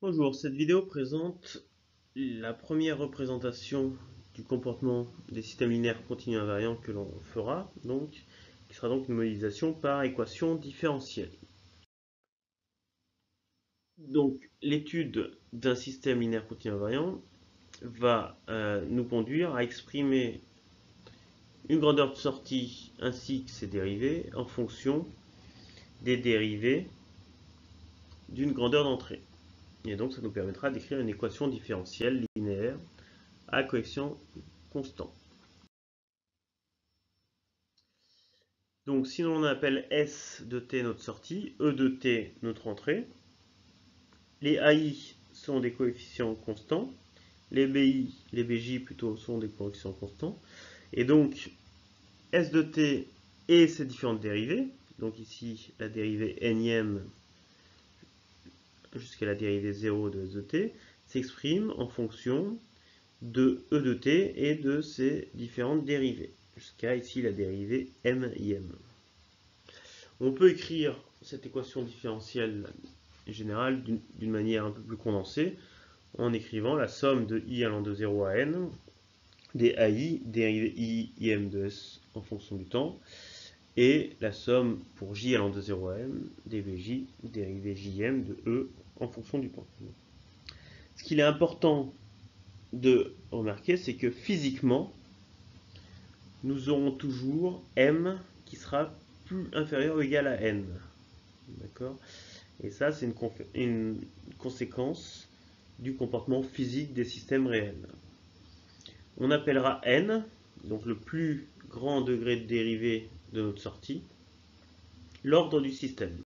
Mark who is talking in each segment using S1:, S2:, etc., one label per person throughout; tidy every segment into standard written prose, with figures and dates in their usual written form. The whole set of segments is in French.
S1: Bonjour, cette vidéo présente la première représentation du comportement des systèmes linéaires continus invariants que l'on fera, qui sera donc une modélisation par équation différentielle. Donc, l'étude d'un système linéaire continu invariant va nous conduire à exprimer une grandeur de sortie ainsi que ses dérivées en fonction des dérivées d'une grandeur d'entrée. Et donc, ça nous permettra d'écrire une équation différentielle linéaire à coefficient constant. Donc si l'on appelle S de t notre sortie, E de t notre entrée, les AI sont des coefficients constants, les BI, les BJ plutôt sont des coefficients constants, et donc S de t et ses différentes dérivées, donc ici la dérivée nième jusqu'à la dérivée 0 de S de t, s'exprime en fonction de E de t et de ses différentes dérivées, jusqu'à ici la dérivée mième. On peut écrire cette équation différentielle générale d'une manière un peu plus condensée en écrivant la somme de i allant de 0 à n des AI dérivée i im de s en fonction du temps et la somme pour j allant de 0 à n des bj dérivée jm de e en fonction du temps. Ce qu'il est important de remarquer, c'est que physiquement, nous aurons toujours m qui sera plus inférieur ou égal à n. D'accord? Et ça, c'est une conséquence du comportement physique des systèmes réels. On appellera n, donc le plus grand degré de dérivée de notre sortie, l'ordre du système.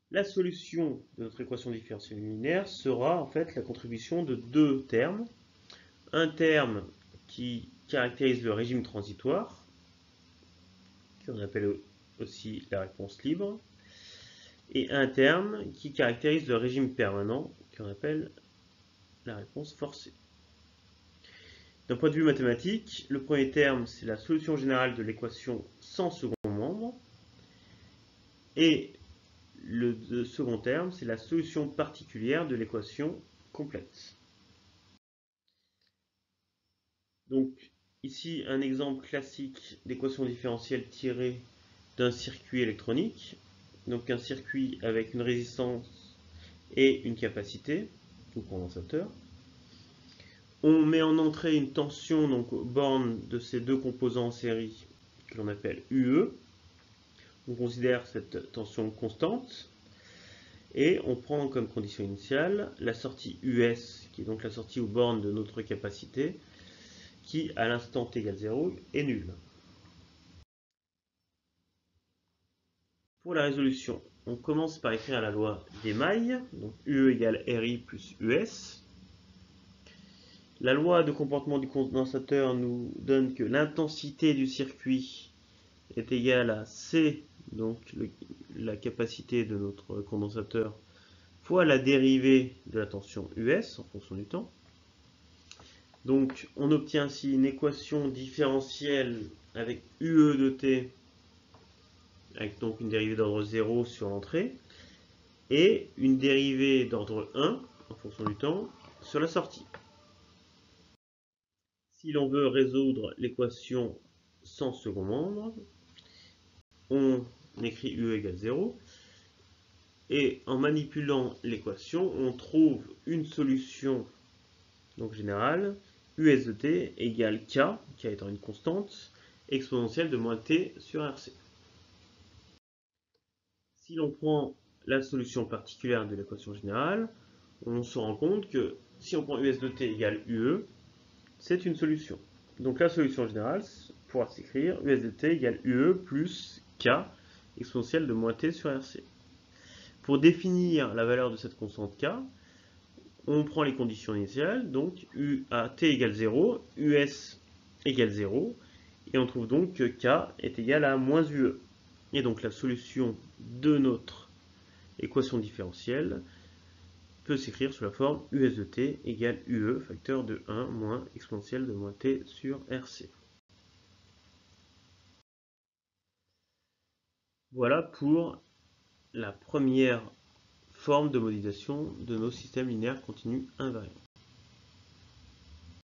S1: La solution de notre équation différentielle linéaire sera en fait la contribution de deux termes. Un terme qui caractérise le régime transitoire, qu'on appelle aussi la réponse libre, et un terme qui caractérise le régime permanent, qu'on appelle la réponse forcée. D'un point de vue mathématique, le premier terme, c'est la solution générale de l'équation sans second membre, et le second terme, c'est la solution particulière de l'équation complète. Donc, ici, un exemple classique d'équation différentielle tirée d'un circuit électronique. Donc, un circuit avec une résistance et une capacité, ou condensateur. On met en entrée une tension, donc borne de ces deux composants en série, que l'on appelle UE. On considère cette tension constante et on prend comme condition initiale la sortie US, qui est donc la sortie aux bornes de notre capacité, qui à l'instant t égale 0 est nulle. Pour la résolution, on commence par écrire la loi des mailles, donc UE égale RI plus US. La loi de comportement du condensateur nous donne que l'intensité du circuit est égale à C, donc la capacité de notre condensateur, fois la dérivée de la tension US en fonction du temps. Donc on obtient ainsi une équation différentielle avec UE de t, avec donc une dérivée d'ordre 0 sur l'entrée, et une dérivée d'ordre 1 en fonction du temps sur la sortie. Si l'on veut résoudre l'équation sans second membre, on écrit UE égale 0, et en manipulant l'équation, on trouve une solution donc générale, US de t égale K étant une constante, exponentielle de moins t sur RC. Si l'on prend la solution particulière de l'équation générale, on se rend compte que si on prend US de t égale UE, c'est une solution. Donc la solution générale pourra s'écrire US de t égale UE plus K exponentielle de moins t sur RC. Pour définir la valeur de cette constante K, on prend les conditions initiales, donc U à t égale 0, US égale 0, et on trouve donc que K est égal à moins UE. Et donc la solution de notre équation différentielle peut s'écrire sous la forme US de t égale UE facteur de 1 moins exponentielle de moins t sur RC. Voilà pour la première forme de modélisation de nos systèmes linéaires continus invariants.